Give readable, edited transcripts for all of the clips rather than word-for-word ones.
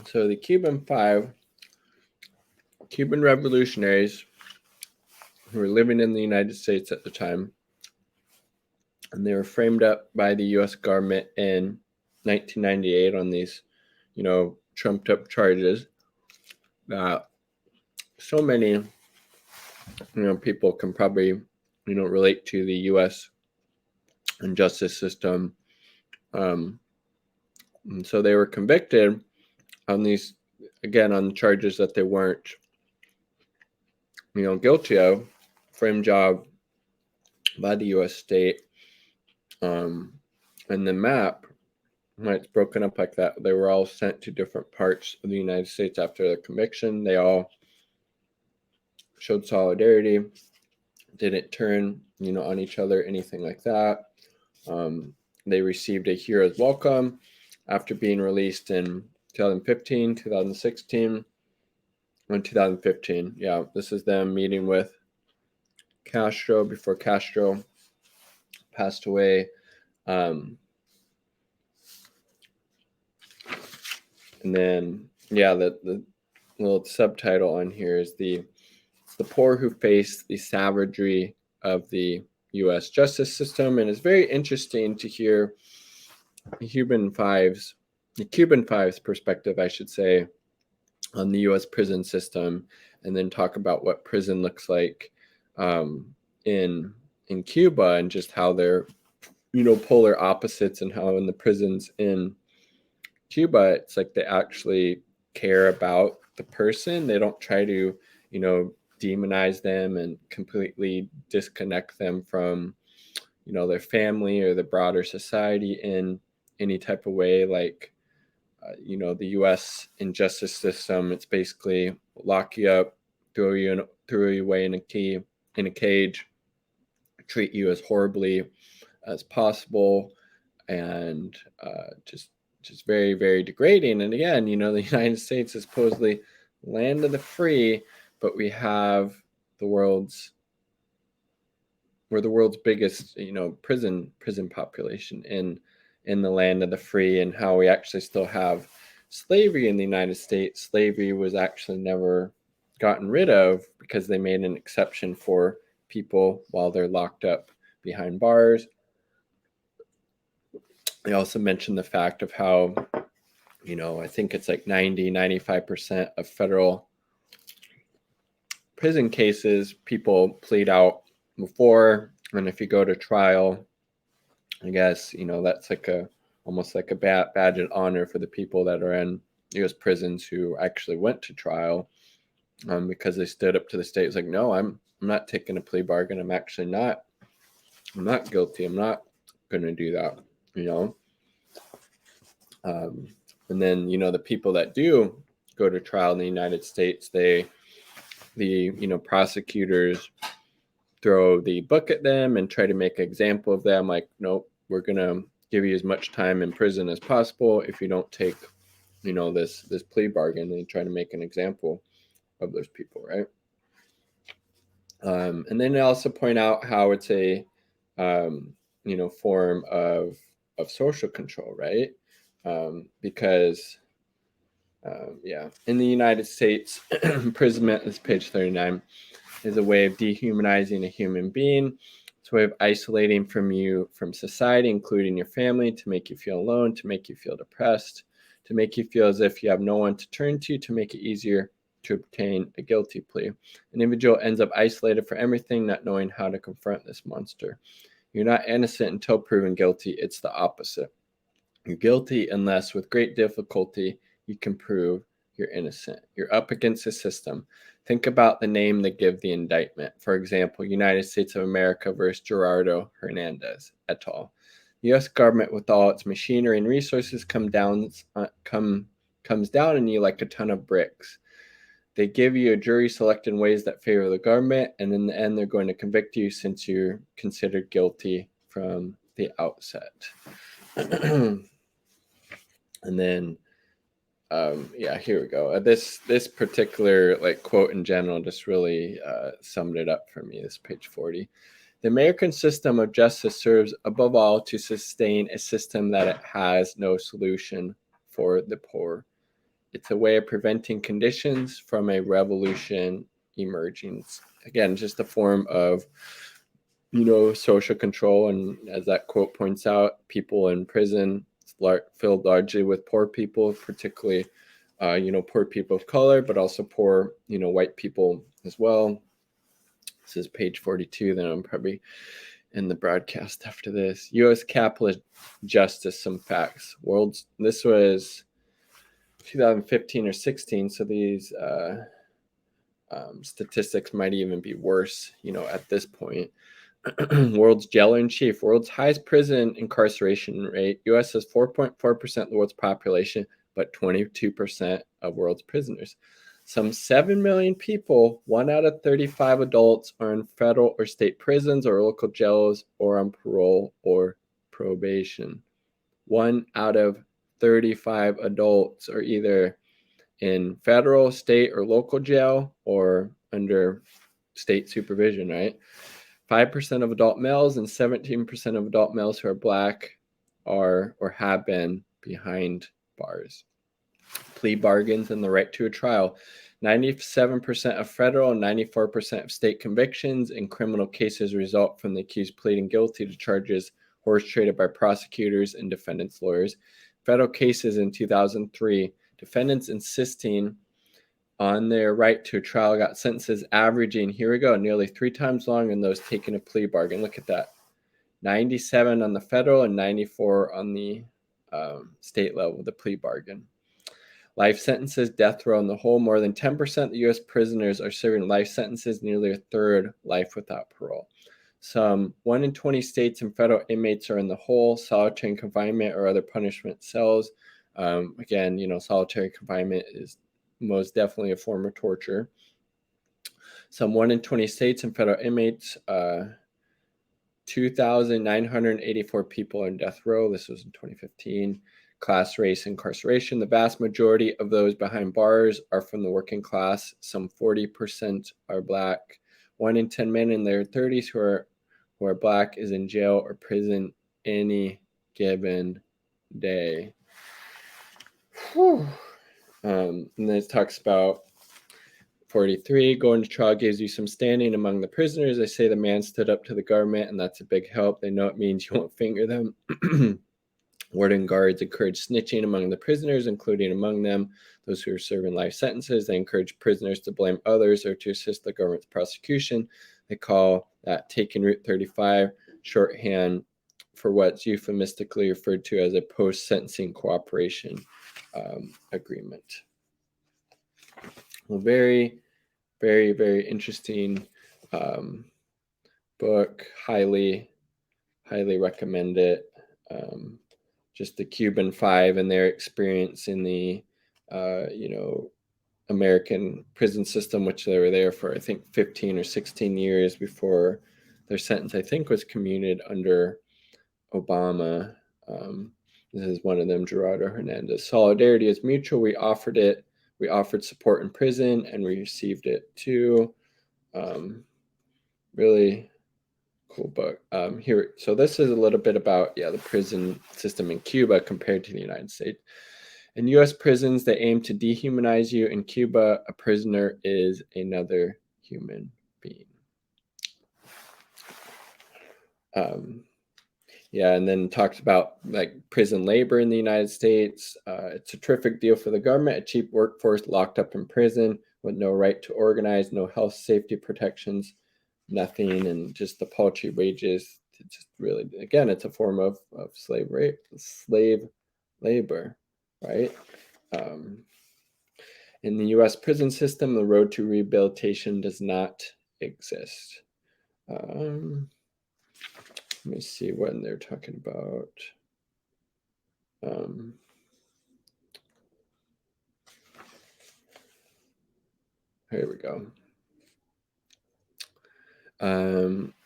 So the Cuban Five, Cuban revolutionaries who were living in the United States at the time, and they were framed up by the U.S. government in 1998 on these, trumped up charges that so many, people can probably, relate to the U.S. and justice system. Um, and so they were convicted on these, again, on charges that they weren't, guilty of, framed job by the U.S. state. And the map, when it's broken up like that, they were all sent to different parts of the United States after the conviction. They all showed solidarity, didn't turn, on each other, anything like that. They received a hero's welcome after being released in 2015, 2016, and 2015. Yeah, this is them meeting with Castro before Castro passed away. And then, yeah, the little subtitle on here is the poor who face the savagery of the U.S. justice system. And it's very interesting to hear the Cuban Five's perspective, I should say, on the U.S. prison system, and then talk about what prison looks like in Cuba, and just how they're, polar opposites, and how in the prisons in Cuba, it's like they actually care about the person. They don't try to, demonize them and completely disconnect them from, their family or the broader society in any type of way. Like, the U.S. injustice system, it's basically lock you up, throw you away in a cage, treat you as horribly as possible, and just very, very degrading. And again, the United States is supposedly land of the free, but we're the world's biggest, prison population in the land of the free, and how we actually still have slavery in the United States. Slavery was actually never gotten rid of because they made an exception for people while they're locked up behind bars. They also mentioned the fact of how, I think it's like 95% of federal prison cases, people plead out before, and if you go to trial, I guess, that's like almost like a badge of honor for the people that are in U.S. prisons who actually went to trial, because they stood up to the state. It's like, no, I'm not taking a plea bargain. I'm not guilty. I'm not going to do that, and then, the people that do go to trial in the United States, the prosecutors throw the book at them and try to make an example of them. Like, nope, we're going to give you as much time in prison as possible if you don't take, this plea bargain, and try to make an example of those people, right? And then they also point out how it's a, form of social control, right? Because, in the United States, imprisonment, this is page 39, is a way of dehumanizing a human being. It's a way of isolating from society, including your family, to make you feel alone, to make you feel depressed, to make you feel as if you have no one to turn to make it easier to obtain a guilty plea. An individual ends up isolated from everything, not knowing how to confront this monster. You're not innocent until proven guilty. It's the opposite. You're guilty unless, with great difficulty, you can prove you're innocent. You're up against the system. Think about the name they give the indictment. For example, United States of America versus Gerardo Hernandez et al. The U.S. government, with all its machinery and resources, comes down on you like a ton of bricks. They give you a jury selected in ways that favor the government, and in the end, they're going to convict you since you're considered guilty from the outset. And then, here we go. This particular quote in general just really summed it up for me. This page 40. The American system of justice serves above all to sustain a system that it has no solution for the poor it's a way of preventing conditions from a revolution emerging. Again, just a form of, social control. And as that quote points out, people in prison filled largely with poor people, particularly, poor people of color, but also poor, white people as well. This is page 42. Then I'm probably in the broadcast after this. U.S. capitalist justice, some facts. This was 2015 or 16, so these statistics might even be worse, at this point. World's jailer in chief, world's highest prison incarceration rate. U.S. has 4.4% of the world's population, but 22% of world's prisoners. Some 7 million people, 1 out of 35 adults, are in federal or state prisons or local jails or on parole or probation. 1 out of 35 adults are either in federal, state, or local jail or under state supervision, right? 5% of adult males and 17% of adult males who are Black are or have been behind bars. Plea bargains and the right to a trial. 97% of federal and 94% of state convictions in criminal cases result from the accused pleading guilty to charges horse-traded by prosecutors and defendants' lawyers. Federal cases in 2003, defendants insisting on their right to a trial got sentences averaging, here we go, nearly 3 times longer than those taking a plea bargain. Look at that. 97 on the federal and 94 on the state level, the plea bargain. Life sentences, death row in the whole. More than 10% of the U.S. prisoners are serving life sentences, nearly a third life without parole. Some 1 in 20 states and federal inmates are in the whole, solitary confinement or other punishment cells. Again, solitary confinement is most definitely a form of torture. Some 1 in 20 states and federal inmates, 2,984 people are in death row. This was in 2015. Class, race, incarceration. The vast majority of those behind bars are from the working class. Some 40% are Black. 1 in 10 men in their 30s who are Black is in jail or prison any given day. And then it talks about 43, going to trial gives you some standing among the prisoners. They say the man stood up to the government, and that's a big help. They know it means you won't finger them. Warden guards encourage snitching among the prisoners, including among them those who are serving life sentences. They encourage prisoners to blame others or to assist the government's prosecution. They call that taking Route 35, shorthand for what's euphemistically referred to as a post-sentencing cooperation agreement. Well, very, very, very interesting book. Highly recommend it. Just the Cuban Five and their experience in the, American prison system, which they were there for, I think, 15 or 16 years before their sentence, I think, was commuted under Obama. This is one of them, Gerardo Hernandez. Solidarity is mutual. We offered support in prison, and we received it too. Really cool book. So this is a little bit about the prison system in Cuba compared to the United States. In U.S. prisons, they aim to dehumanize you. In Cuba, a prisoner is another human being. And then talks about like prison labor in the United States. It's a terrific deal for the government, a cheap workforce locked up in prison with no right to organize, no health safety protections, nothing, and just the paltry wages. It's just really, again, it's a form of slave labor, right? In the U.S. prison system, the road to rehabilitation does not exist. Let me see when they're talking about. Here we go.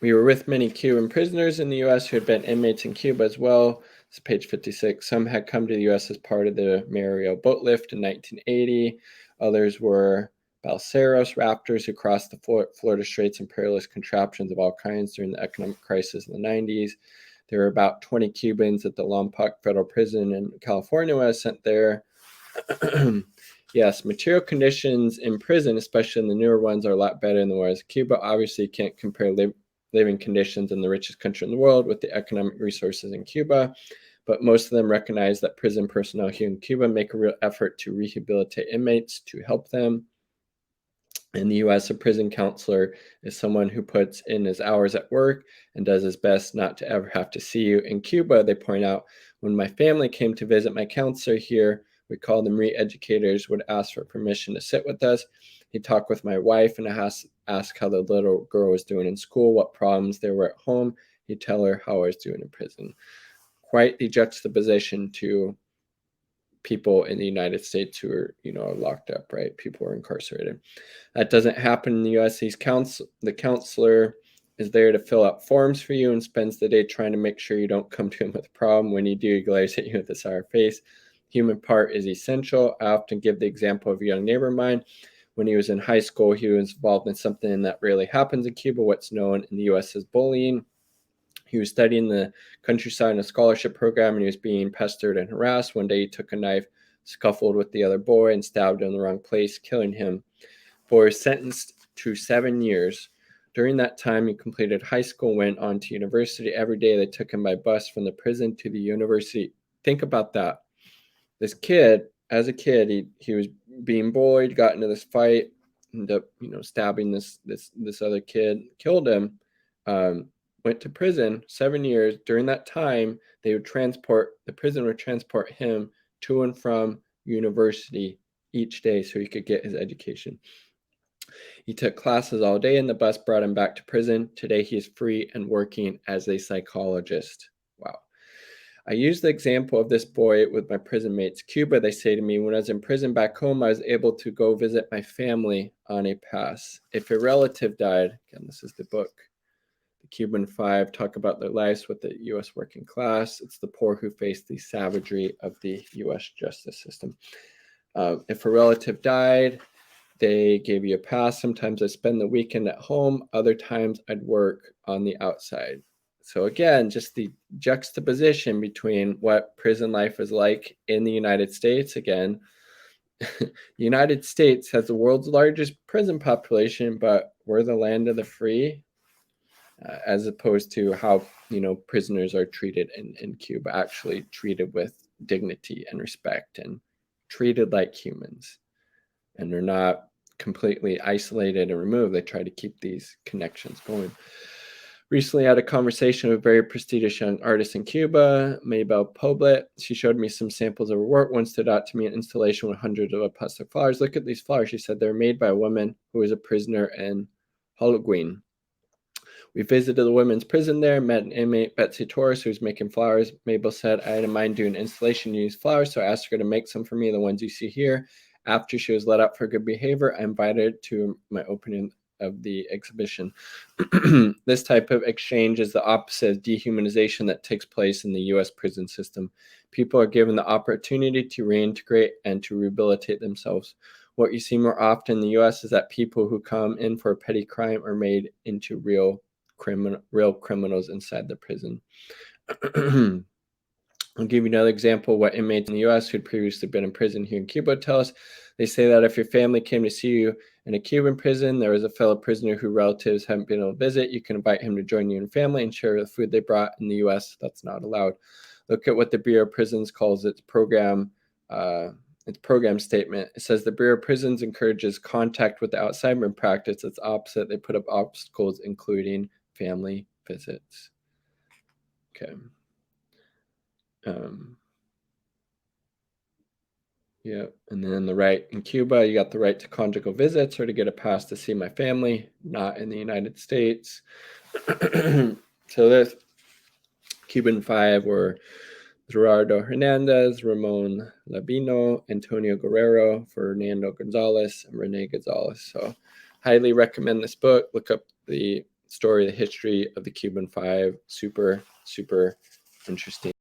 We were with many Cuban prisoners in the U.S. who had been inmates in Cuba as well. This is page 56. Some had come to the U.S. as part of the Mariel boat lift in 1980. Others were balseros, rafters who crossed the Florida Straits in perilous contraptions of all kinds during the economic crisis in the 90s. There were about 20 Cubans at the Lompoc Federal Prison in California when I was sent there. Yes, material conditions in prison, especially in the newer ones, are a lot better than the ones. Cuba obviously can't compare living conditions in the richest country in the world with the economic resources in Cuba, but most of them recognize that prison personnel here in Cuba make a real effort to rehabilitate inmates, to help them. In the US, a prison counselor is someone who puts in his hours at work and does his best not to ever have to see you. In Cuba, they point out, when my family came to visit my counselor here, we called them re-educators, would ask for permission to sit with us. He'd talk with my wife and ask how the little girl was doing in school, what problems there were at home. He'd tell her how I was doing in prison. Quite the juxtaposition to people in the United States who are, locked up, right? People are incarcerated. That doesn't happen in the US. The counselor is there to fill out forms for you and spends the day trying to make sure you don't come to him with a problem. When you do, he glares at you with a sour face. Human part is essential. I often give the example of a young neighbor of mine. When he was in high school, he was involved in something that rarely happens in Cuba, what's known in the US as bullying. He was studying the countryside in a scholarship program, and he was being pestered and harassed. One day he took a knife, scuffled with the other boy, and stabbed him in the wrong place, killing him. Boy was sentenced to 7 years. During that time, he completed high school, went on to university. Every day they took him by bus from the prison to the university. Think about that. This kid, as a kid, he was being bullied, got into this fight, ended up, stabbing this other kid, killed him. Went to prison 7 years. During that time, the prison would transport him to and from university each day so he could get his education. He took classes all day, and the bus brought him back to prison. Today, he is free and working as a psychologist. Wow. I use the example of this boy with my prison mates. Cuba, they say to me, when I was in prison back home, I was able to go visit my family on a pass. If a relative died, again, this is the book, the Cuban Five talk about their lives with the U.S. working class. It's the poor who face the savagery of the U.S. justice system. If a relative died, they gave you a pass. Sometimes I spend the weekend at home. Other times I'd work on the outside. So again, just the juxtaposition between what prison life is like in the United States. Again, the United States has the world's largest prison population, but we're the land of the free, as opposed to how, prisoners are treated in Cuba, actually treated with dignity and respect and treated like humans. And they're not completely isolated and removed. They try to keep these connections going. Recently, I had a conversation with a very prestigious young artist in Cuba, Mabel Poblet. She showed me some samples of her work. One stood out to me, an installation with hundreds of plastic flowers. Look at these flowers, she said. They're made by a woman who was a prisoner in Holguin. We visited the women's prison there, met an inmate, Betsy Torres, who was making flowers. Mabel said, I had in mind doing an installation to use flowers, so I asked her to make some for me, the ones you see here. After she was let up for good behavior, I invited her to my opening of the exhibition. This type of exchange is the opposite of dehumanization that takes place in the U.S. prison system. People are given the opportunity to reintegrate and to rehabilitate themselves. What you see more often in the U.S. is that people who come in for a petty crime are made into real criminals inside the prison. I'll give you another example of what inmates in the U.S. who'd previously been in prison here in Cuba tell us. They say that if your family came to see you in a Cuban prison, there was a fellow prisoner who relatives haven't been able to visit, you can invite him to join you and family and share the food they brought. In the U.S., that's not allowed. Look at what the Bureau of Prisons calls its program statement. It says the Bureau of Prisons encourages contact with the outside, but in practice, it's opposite. They put up obstacles, including family visits. Okay. Yeah, and then on the right, in Cuba, you got the right to conjugal visits or to get a pass to see my family, not in the United States. So this Cuban Five were Gerardo Hernandez, Ramon Labino, Antonio Guerrero, Fernando Gonzalez, and Rene Gonzalez. So highly recommend this book. Look up the story, the history of the Cuban Five. Super, super interesting.